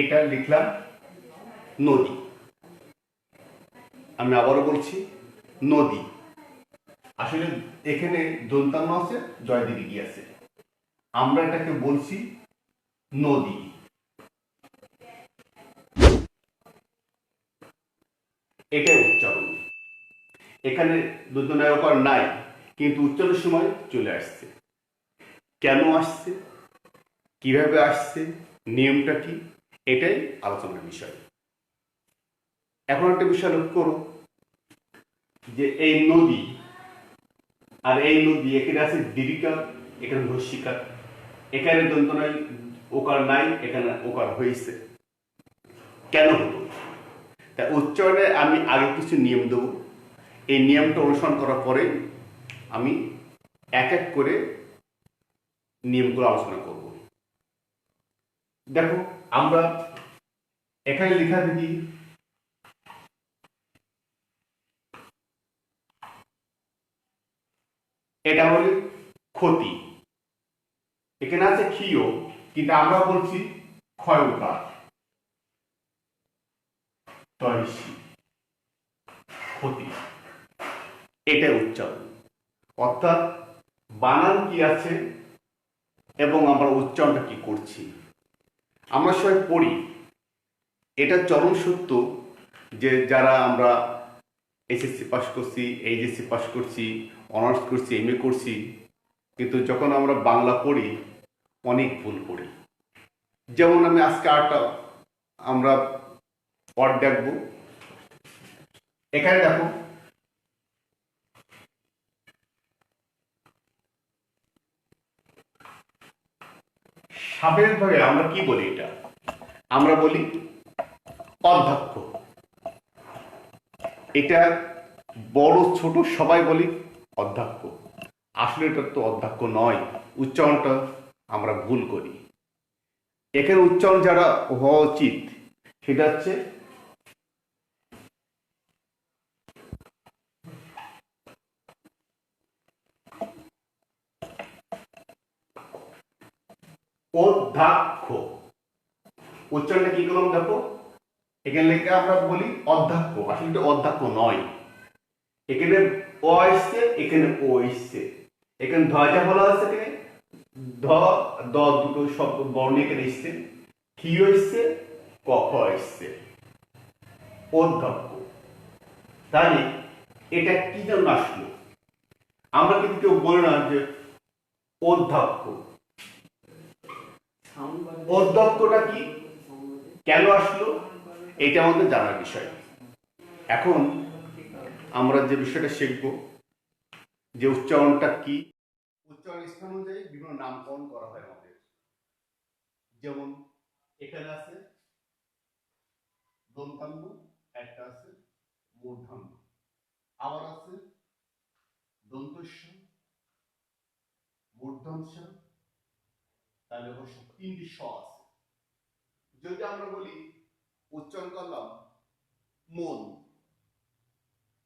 এটা লিখলাম নদী। আমি আবারও বলছি নদী। আসলে এখানে দন্তান্ন আছে, জয় দীর্ঘী আছে, আমরা এটাকে বলছি নদী। এটাই উচ্চারণ। এখানে দন্তনায়কার নাই, কিন্তু উচ্চারণের সময় চলে আসছে। কেন আসছে, কিভাবে আসছে, নিয়মটা কি, এটাই আলোচনার বিষয়। এখন একটা বিষয় লক্ষ্য করো যে এই নদী আর এই নদী, এখানে আছে দীর্ঘিকার, এখানে হস্যিকার, এখানে দন্তনায় ওকার নাই, এখানে ওকার হয়েছে। কেন হলো? তা উচ্চারণে আমি আগে কিছু নিয়ম দেবো। এই নিয়মটা অনুসরণ করার পরে আমি এক এক করে নিয়মগুলো আলোচনা করব। দেখো, আমরা এখানে লেখা দেখি এটা হলো ক্ষতি। এখানে আছে ক্ষীয়, কিন্তু আমরা বলছি ক্ষয় উকার, ক্ষতি। এটা উচ্চারণ, অর্থাৎ বানান কি আছে এবং আমরা উচ্চারণটা কি করছি। আমরা সবাই পড়ি, এটা চরম সত্য যে যারা আমরা এসএসসি পাস করছি, এইচএসসি পাস করছি, অনার্স করছি, এমএ করছি, কিন্তু যখন আমরা বাংলা পড়ি অনেক ভুল পড়ি। যেমন আমি আজকে আরেকটা আমরা ওয়ার্ড দেখব। এখানে দেখো, সাবেকভাবে আমরা কি বলি, এটা আমরা বলি অধ্যক্ষ। এটা বড় ছোট সবাই বলি অধ্যক্ষ। আসলে এটা তো অধ্যক্ষ নয়, উচ্চারণটা আমরা ভুল করি। এখানে উচ্চারণ যারা হওয়া উচিত সেটা হচ্ছে অধ্যক্ষ। উচ্চারণটা কি করলাম দেখো, এখানে লেখা আমরা বলি অধ্যক্ষ, আসলে এটা অধ্যক্ষ নয়। এখানে অ এসছে, এখানে ও এসছে, এখানে ধজা বলা আছে, এখানে ধ দ দুটো শব্দ বর্ণ এখানে এসছে, ক্ষীয় এসছে, কখ এসছে, অধ্যক্ষ। তাহলে এটা কি জন্য আসলো? আমরা কিন্তু কেউ বলি না যে অধ্যক্ষ। অধ্যক্ষটা কি, কেন আসলো, এটা আমাদের জানার বিষয়। এখন আমরা যে বিষয়টা শিখব যে উচ্চারণটা কি। উচ্চারণ স্থান অনুযায়ী বিভিন্ন নামকরণ করা হয় আমাদের। যেমন এখানে আছে দন্তান্ন, একটা আছে মূর্ধন্য, আবার আছে দন্তস্ব, মূর্ধন্য, তাহলে অবশ্য তিনটি স আছে। যদি আমরা বলি উচ্চারণ করলাম মন,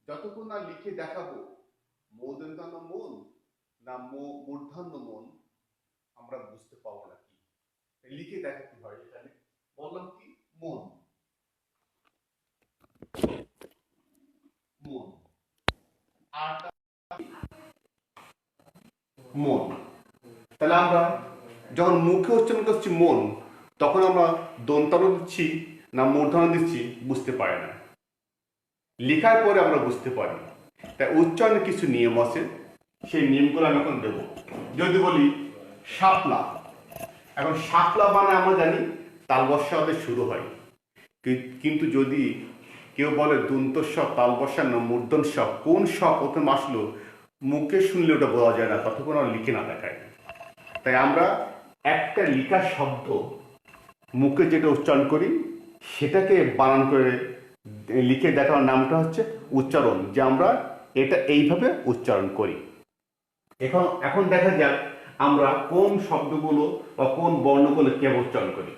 যতক্ষণ না লিখে দেখাবো মূর্ধন্য মন না মূর্ধন্য মন, আমরা বুঝতে পারবো না কি লিখে দেখাতে হয়। এখানে বললাম কি মন, মন, আর মন। তাহলে আমরা যখন মুখে উচ্চারণ করছি মন, তখন আমরা দন্তান্ন দিচ্ছি না মূর্ধন্য দিচ্ছি বুঝতে পারি না, লেখার পরে আমরা বুঝতে পারি। তাই উচ্চারণের কিছু নিয়ম আছে, সেই নিয়মগুলো আমি এখন দেবো। যদি বলি শাপলা, এখন শাপলা মানে আমরা জানি তালবস্যা ওদের শুরু হয়, কিন্তু যদি কেউ বলে দন্তস্ব, তালবস্যা না মূর্ধন্য স, কোন স প্রথমে আসলো মুখে শুনলে ওটা বোঝা যায় না, ততক্ষণ আমরা লিখে না দেখায়। তাই আমরা একটা লিখা শব্দ মুখে যেটা উচ্চারণ করি সেটাকে বানান করে লিখে দেখানোর নামটা হচ্ছে উচ্চারণ, যে আমরা এটা এইভাবে উচ্চারণ করি। এখন এখন দেখা যাক আমরা কোন শব্দগুলো বা কোন বর্ণগুলো কিভাবে উচ্চারণ করি।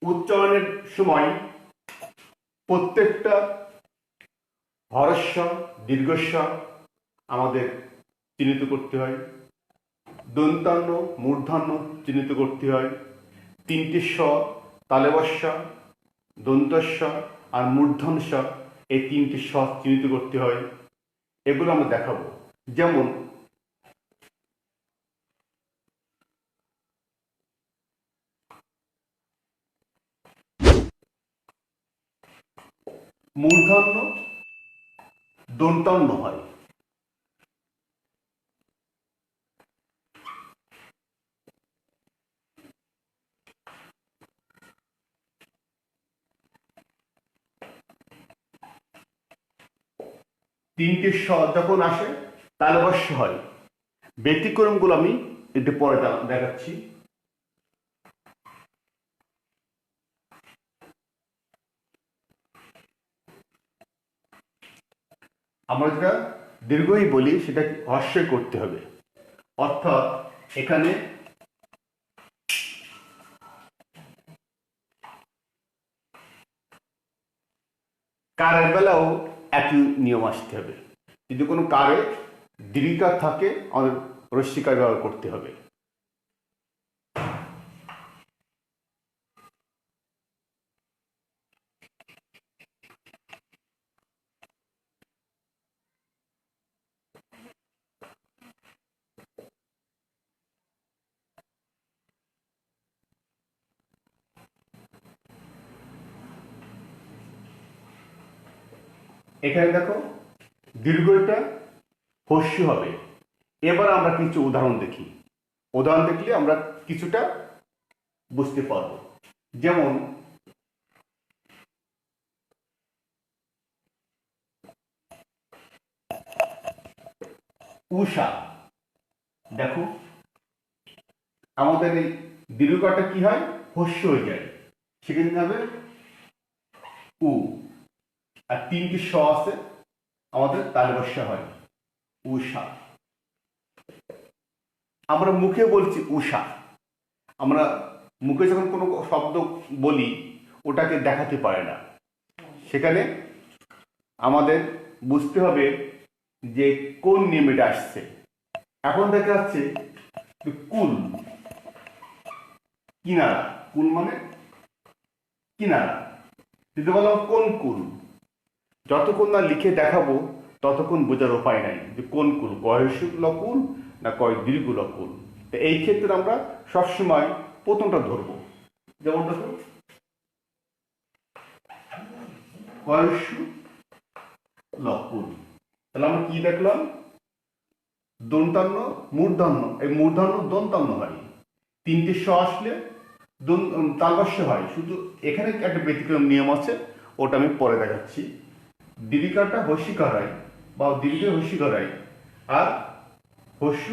উচ্চারণের সময় প্রত্যেকটা হরস্বর দীর্ঘস্বর আমাদের চিহ্নিত করতে হয়, দন্তান্ন মূর্ধন্য চিহ্নিত করতে হয়, তিনটি স্বর তালবস্য, দন্তস্ব আর মূর্ধন্য এই তিনটি স চিহ্নিত করতে হয়। এগুলো আমরা দেখাবো। যেমন মূর্ধন্য দন্তান্ন হয়, তিনটি স যখন আসে তালবস্য হয়। ব্যতিক্রমগুলো আমি একটু পরে দেখাচ্ছি। আমরা যেটা দীর্ঘই বলি সেটা হর্ষই করতে হবে। অর্থাৎ এখানে কারের বেলাও একই নিয়ম আসতে হবে। যদি কোনো কারে দীর্ঘিকার থাকে আমাদের রস্যিকার ব্যবহার করতে হবে। এখানে দেখো দীর্ঘটা হস্যি হবে। এবার আমরা কিছু উদাহরণ দেখি। উদাহরণ দেখলে আমরা কিছুটা বুঝতে পারবো। যেমন উষা, দেখো আমাদের এই দীর্ঘটা কি হয়, হস্য হয়ে যায়, সেখানে হবে উ, আর তিনটি স আছে আমাদের তালবস্য হয়, উষা। আমরা মুখে বলছি উষা, আমরা মুখে যখন কোনো শব্দ বলি ওটাকে দেখাতে পারে না, সেখানে আমাদের বুঝতে হবে যে কোন নিয়মটা আসছে। এখন দেখা যাচ্ছে কুল, কিনারা, কুল মানে কিনারা। যদি বললাম কোন কুল, যতক্ষণ না লিখে দেখাবো ততক্ষণ বোঝার উপায় নাই যে কোন কুল, গহ্যশুক্ল কুল না কয় দীর্ঘ কুল। তো এই ক্ষেত্রে আমরা সবসময় প্রথমটা ধরবো। যেমন দেখো গহ্যশু লকুল, তাহলে আমরা কি দেখলাম, দন্তান্ন মূর্ধন্য, এই মূর্ধন্য দন্তান্ন হয়। তিনটে স আসলে তালবস্য হয়। শুধু এখানে একটা ব্যতিক্রম নিয়ম আছে, ওটা আমি পরে দেখাচ্ছি। দীর্ঘিকারটা হস্যিকার হয় বা দীর্ঘ হস্যিকার হয়, আর হস্য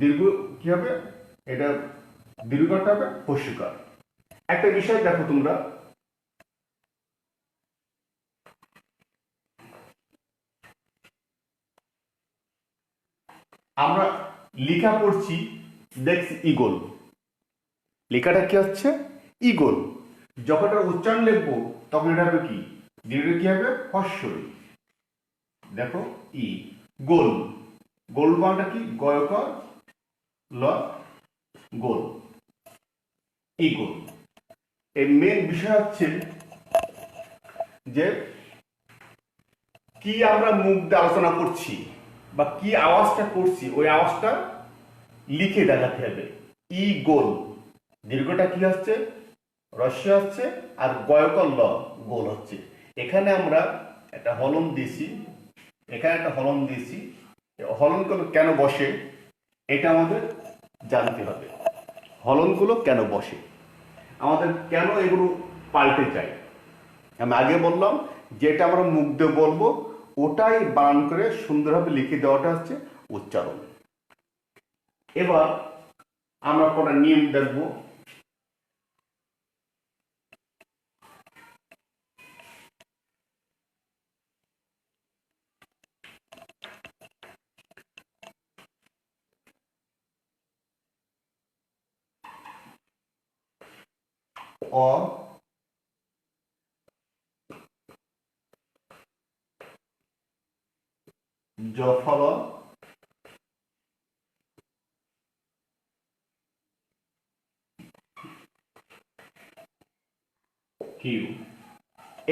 দীর্ঘ কি হবে, এটা দীর্ঘটা হবে হস্যিকার। একটা বিষয় দেখো তোমরা, আমরা লেখা পড়ছি দেখছি ইগল, লেখাটা কি হচ্ছে ইগল। যখন এটা উচ্চারণ লিখবো তখন এটা হবে কি, দীর্ঘ কি হবে হস্যই। দেখো ই, গোল, গোল বানটা কি, গয়কর ল গোল, ইগল। এই মেন বিষয় হচ্ছে যে কি আমরা মুখ দিয়ে আলোচনা করছি বা কি আওয়াজটা করছি, ওই আওয়াজটা লিখে দেখাতে হবে। ই গোল, দীর্ঘটা কি হচ্ছে রস্য হচ্ছে, আর গয়কর ল গোল হচ্ছে। এখানে আমরা একটা হলন দিয়েছি, এখানে একটা হলন দিয়েছি। হলনগুলো কেন বসে এটা আমাদের জানতে হবে। হলনগুলো কেন বসে, আমাদের কেন এগুলো পাল্টে যায়। আমি আগে বললাম যেটা আমরা মুখ দিয়ে বলবো ওটাই বানান করে সুন্দরভাবে লিখে দেওয়াটা হচ্ছে উচ্চারণ। এবার আমরা কোনো নিয়ম দেখব। অ, জফল, কিউ।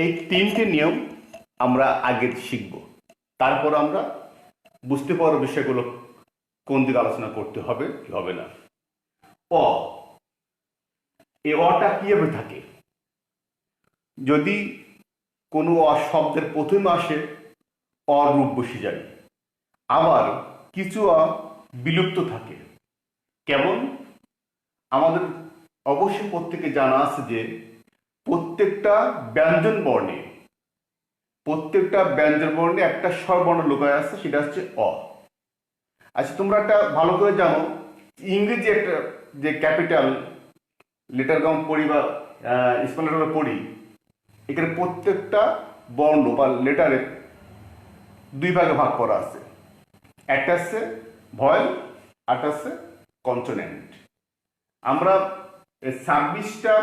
এই তিনটে নিয়ম আমরা আগে শিখব, তারপর আমরা বুঝতে পারবো বিষয়গুলো কোন দিকে আলোচনা করতে হবে কি হবে না। অ, এই অটা কিভাবে থাকে? যদি কোনো শব্দের প্রথমে আসে অরূপ বসে যায়, আবার কিছু বিলুপ্ত থাকে। কেমন? আমাদের অবশ্যই প্রত্যেকে জানা আছে যে প্রত্যেকটা ব্যঞ্জন বর্ণে একটা স্বরবর্ণ লুকায় আছে, সেটা হচ্ছে অ। আচ্ছা, তোমরা একটা ভালো করে জানো, ইংরেজি একটা যে ক্যাপিটাল লেটার গাম পড়ি বা স্মল লেটার পড়ি, এখানে প্রত্যেকটা বর্ণ বা লেটারে দুই ভাগে ভাগ করা আছে। একটা হচ্ছে ভয়েল, একটা হচ্ছে কনসোনেন্ট। আমরা 26টা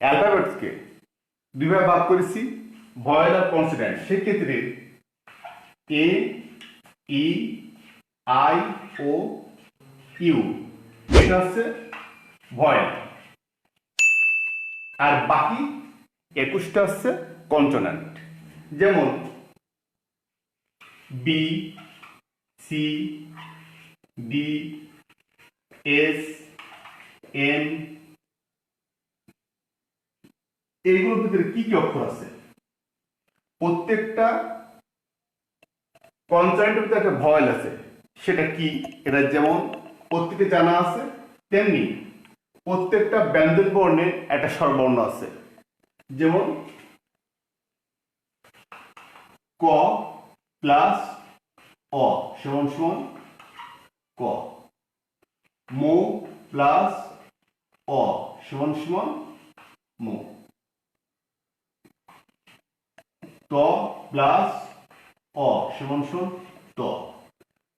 অ্যালফাবেটসকে দুই ভাগে ভাগ করেছি, ভয়েল আর কনসোনেন্ট। সেক্ষেত্রে এ, ই, আই, ও, ইউ এটা হচ্ছে ভয়েল, আর বাকি 21টা হচ্ছে কনসোনেন্ট। যেমন B, C, D, S, N, এইগুলোর ভিতরে কি কি অক্ষর আছে? প্রত্যেকটা কনসোনেন্টের ভিতরে একটা ভয়েল আছে, সেটা কি? এটা যেমন প্রত্যেকে জানা আছে, তেমনি প্রত্যেকটা ব্যঞ্জন বর্ণে একটা স্বরবর্ণ আছে। যেমন ক প্লাস অ সমান সমান ক, মো প্লাস অ সমান সমান মো, ত প্লাস অ সমান সমান ত।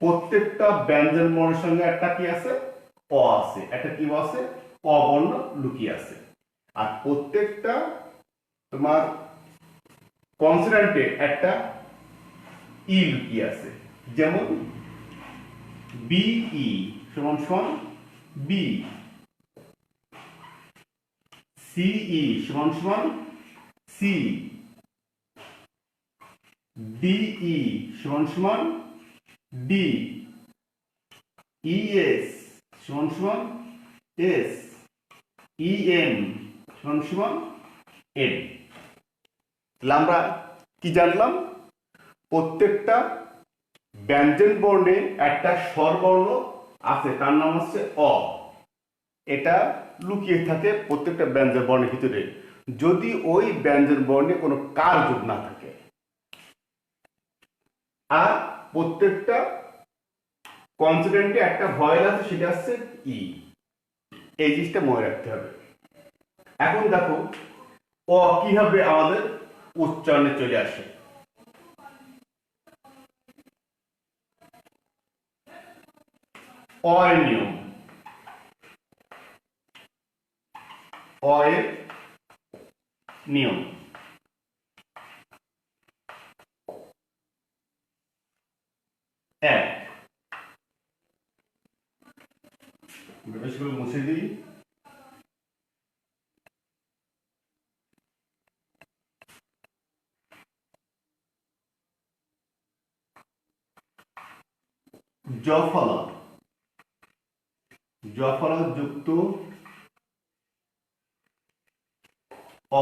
প্রত্যেকটা ব্যঞ্জন বর্ণের সঙ্গে একটা কি আছে? অ আছে, একটা কি আছে? অ বর্ণ লুকিয়ে আছে। আর প্রত্যেকটা তোমার কনসোনেন্টে একটা ই লুকিয়ে আছে। যেমন বিই সমান সমান বি, সিই সমান সমান সি, ডিই সমান সমান ডি, ইএস সমান সমান এস, ইএম সমান সমান এন। তাহলে আমরা কি জানলাম? প্রত্যেকটা ব্যঞ্জন বর্ণে একটা স্বরবর্ণ আছে, তার নাম হচ্ছে অ। এটা লুকিয়ে থাকে প্রত্যেকটা ব্যঞ্জন বর্ণের ভিতরে, যদি ওই ব্যঞ্জন বর্ণে কোনো কার যোগ না থাকে। আর প্রত্যেকটা কনসোনেন্টে একটা ভয়েল আছে, সেটা হচ্ছে ই। এই জিনিসটা মনে রাখতে হবে। এখন দেখো অ কিভাবে আমাদের উচ্চারণে চলে আসে। অ এর নিয়ম, অ এর নিয়ম। এক, বেশগুলো মুছে দিই। জফলা, জফলা যুক্ত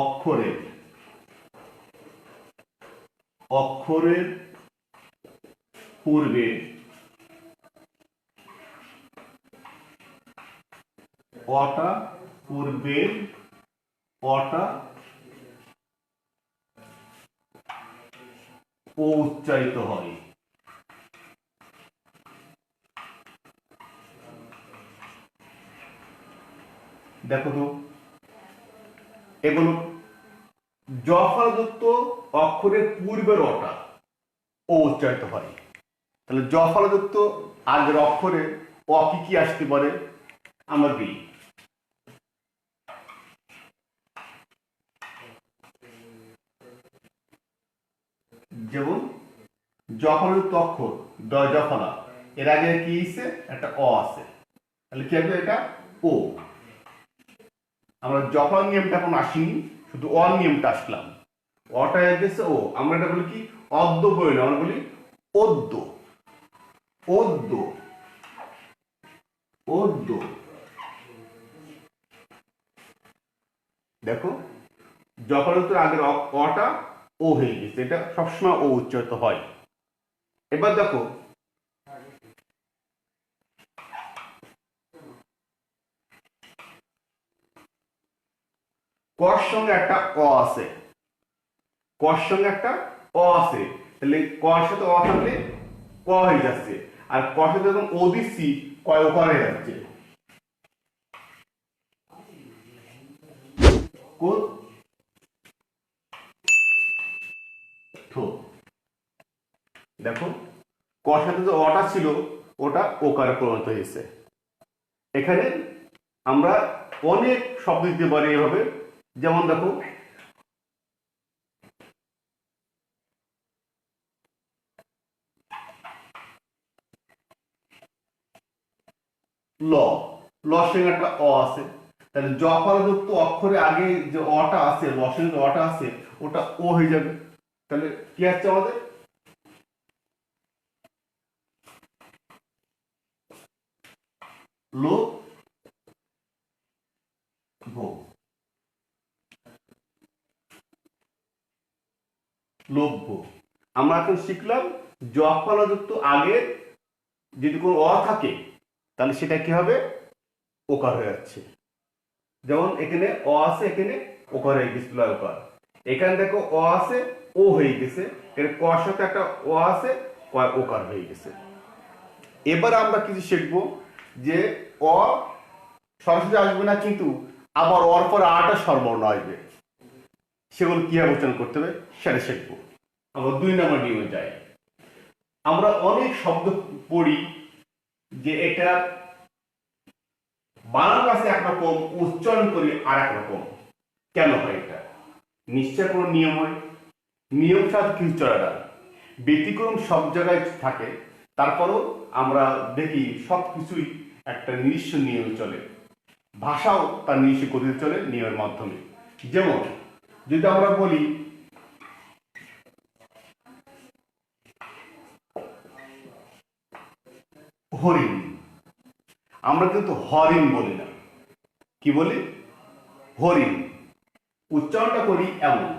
অক্ষরের অক্ষরের পূর্বে অটা, পূর্বে অটা ও উচ্চারিত হয়। দেখো তো এগুলো জফলাযুক্ত অক্ষরের পূর্বের অটা ও উচ্চারিত হয়। তাহলে জফলাযুক্ত আগের অক্ষরে অ কি কি আসতে পারে? আমরা দিই যেমন জফলাযুক্ত অক্ষর দ জফলা, এর আগে কি আছে? একটা অ আছে, তাহলে কি হবে? এটা ও। আমরা জফলা নিয়মটা এখন আসিনি, শুধু অর নিয়মটা আসলাম, অটা গেছে ও, আমরা এটা বলি কি অদ্য বই না, আমরা বলি অদ্য, অদ্য, অদ্য। দেখো যখন আগের অটা ও হয়ে গেছে, এটা সবসময় ও উচ্চারিত হয়। এবার দেখো কর সঙ্গে একটা অ আছে, কর সঙ্গে একটা অ আছে, তাহলে কর সাথে অ থাকলে ক হয়ে যাচ্ছে, আর কর সাথে যখন ও দিচ্ছি কয় ওকার হয়ে যাচ্ছে। দেখো কর সাথে যে অটা ছিল ওটা ওকারে পরিণত হয়েছে। এখানে আমরা অনেক শব্দ দিতে পারি এভাবে, যেমন দেখো ল, ল সঙ্গে একটা অ আছে, তাহলে যুক্ত অক্ষরে আগে যে অটা আছে, ল সঙ্গে অটা আছে ওটা ও হয়ে যাবে, তাহলে কি আছে আমাদের লো ভো, লভ্য। আমরা এখন শিখলাম যুক্ত আগে যদি কোনো অ থাকে তাহলে সেটা কি হবে ওকার হয়ে যাচ্ছে। যেমন এখানে অ আছে, এখানে ওকার হয়ে গেছিল ওকার, এখানে দেখো অ আছে ও হয়ে গেছে, এর কর সাথে একটা ও আছে ওকার হয়ে গেছে। এবার আমরা কিছু শিখবো যে অ সরাসরি আসবে না, কিন্তু আবার অর পর আটা সর্বর্ণ আসবে, সেগুলো কিভাবে উচ্চারণ করতে হবে সেটা শিখবো। আমরা 2 নম্বর নিয়মে যাই। আমরা অনেক শব্দ পড়ি যে এটা বানান আছে একরকম, উচ্চারণ করি আর এক রকম। কেন হয় এটা? নিশ্চয় কোনো নিয়ম হয়, নিয়ম ছাড়া কিছু চলে না, ব্যতিক্রম সব জায়গায় থাকে, তারপরও আমরা দেখি সব কিছুই একটা নির্দিষ্ট নিয়মে চলে, ভাষাও তার নির্দিষ্ট গতিতে চলে নিয়মের মাধ্যমে। যেমন যদি আমরা বলি হরিণ, আমরা কিন্তু হরিণ বলি না, কি বলি হরিণ, উচ্চারণটা করি এমন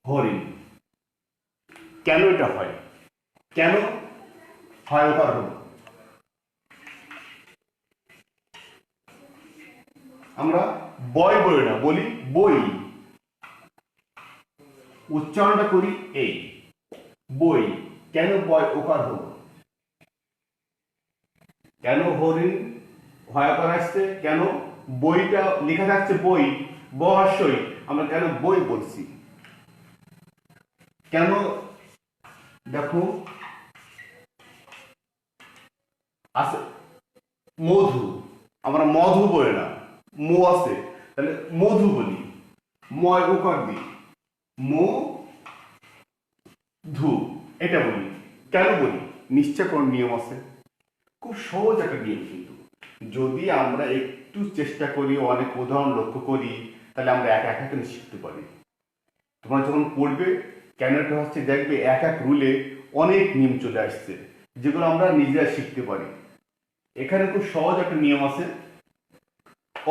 হরিণ। কেন এটা হয়, কেন হয় ওটার হল আমরা বয় বলি না, বলি বই, উচ্চারণটা করি এই বই। কেন বয় ওকার হল, কেন হরিণ ভয়কর আসছে, কেন বইটা লেখা থাকছে বই বহাস্যই, আমরা কেন বই বলছি, কেন দেখো আছে মধু, আমরা মধু বলি না, মো আছে তাহলে মধু বলি, ময় ওকার দিই মো ধু, এটা বলি। কেন বলি? নিশ্চয় কোন নিয়ম আছে, খুব সহজ একটা নিয়ম, কিন্তু যদি আমরা একটু চেষ্টা করি, অনেক উদাহরণ লক্ষ্য করি, তাহলে আমরা এক এক করে শিখতে পারি। তোমরা যখন পড়বে কেন এটা হচ্ছে দেখবে এক এক রুলে অনেক নিয়ম চলে আসছে, যেগুলো আমরা নিজেরা শিখতে পারি। এখানে খুব সহজ একটা নিয়ম আছে,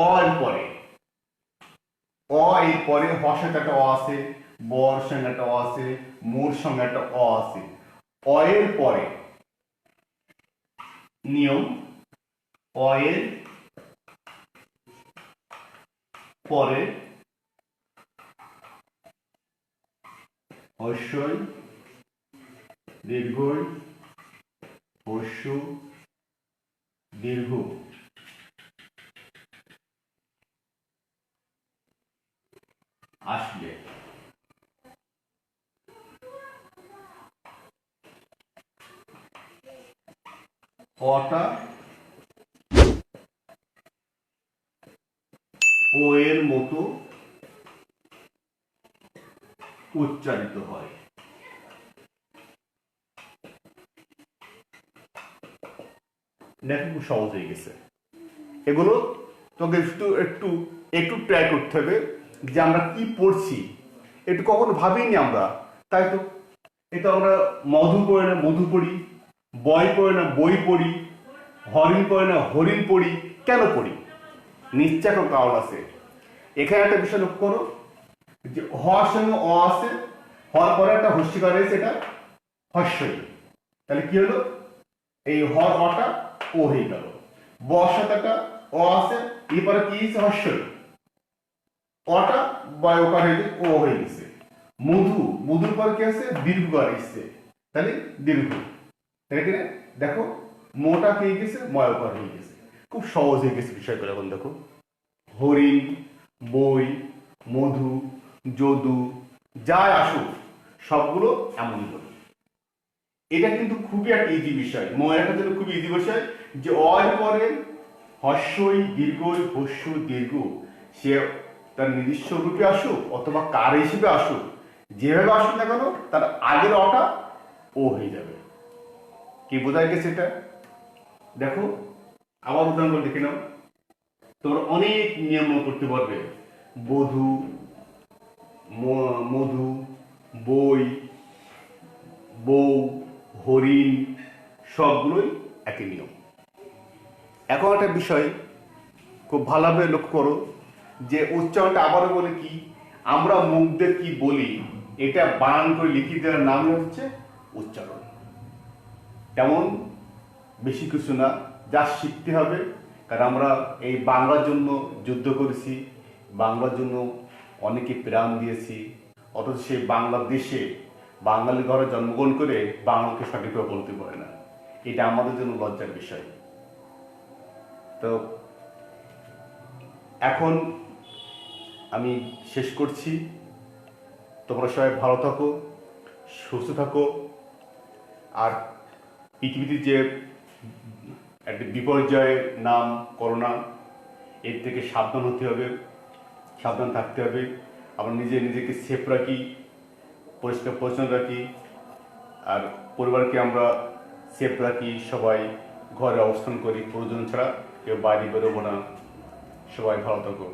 অ এর পরে, অ এর পরে হ সঙ্গে একটা অ আছে, বর সঙ্গে একটা অ আছে, মোর সঙ্গে একটা অ আছে। অ এর পরে নিয়ম, অ এর পরে হস্যই দীর্ঘই হস্য দীর্ঘ আসলে অটা ও এর মতো উচ্চারিত হয়। লেখা খুব সহজ হয়ে গেছে। এগুলো তোকে একটু একটু একটু ট্রাই করতে হবে যে আমরা কি পড়ছি, একটু কখনো ভাবিনি আমরা, তাই তো। এটা আমরা মধু পড়ে না মধু পড়ি, বই পড়ে না বই পড়ি, হরিণ পড়ে না হরিণ পড়ি। কেন পড়ি? নিশ্চয় কোনো কারণ আছে। এখানে একটা বিষয় লক্ষ্য করো যে হর সঙ্গে অ আছে, হর পরে একটা হস্যিকার রয়েছে, এটা হস্যই। তাহলে কি হলো? এই হর অটা ও হয়ে গেল। বর্ষাতে একটা অ আছে, এরপরে কি হয়েছে? হস্যই। অটা বয়কার হয়ে গেছে, ও হয়ে গেছে। মধু, মধুর পর কি আছে? দীর্ঘকার এসছে, তাহলে দীর্ঘ। তাই কি না? দেখো মোটা হয়ে গেছে, ময়কার হয়ে গেছে। খুব সহজ হয়ে গেছে বিষয়গুলো। এখন দেখো হরিণ, বই, মধু, যদু, যাই আসুক সবগুলো এমন হলো। এটা কিন্তু খুবই একটা ইজি বিষয়, মনে রাখার জন্য খুবই ইজি বিষয় যে অয় পরে হস্যই দীর্ঘই হস্য দীর্ঘ, সে তার নিজস্ব রূপে আসুক অথবা কার হিসেবে আসুক, যেভাবে আসুক না কেন তার আগের অটা ও হয়ে যাবে। কি বোঝা গেছে এটা? দেখো আবার উদাহরণ করে দেখে নাও। তোমরা অনেক নিয়ম করতে পারবে। বধূ, মধু, বই, বউ, হরিণ, সবগুলোই একই নিয়ম। এখন একটা বিষয় খুব ভালোভাবে লক্ষ্য করো যে উচ্চারণটা আবারও বলে কি, আমরা মুখ দিয়ে কি বলি এটা বানান করে লিখে দেওয়ার নাম হচ্ছে উচ্চারণ। তেমন বেশি কিছু না, যা শিখতে হবে। কারণ আমরা এই বাংলার জন্য যুদ্ধ করেছি, বাংলার জন্য অনেকে প্রাণ দিয়েছি, অথচ সেই বাংলাদেশে বাঙালি ঘরে জন্মগ্রহণ করে বাংলাকে সঠিকভাবে বলতে পারে না। এটা আমাদের জন্য লজ্জার বিষয়। তো এখন আমি শেষ করছি। তোমরা সবাই ভালো থাকো, সুস্থ থাকো। আর পৃথিবীতে যে একটা বিপর্যয়ের নাম করোনা, এর থেকে সাবধান হতে হবে, সাবধান থাকতে হবে। আমরা নিজেকে সেফ রাখি, পরিষ্কার পরিচ্ছন্ন রাখি, আর পরিবারকে আমরা সেফ রাখি। সবাই ঘরে অবস্থান করি, প্রয়োজন ছাড়া কেউ বাইরে বেরোবো না। সবাই ভালো থাকো।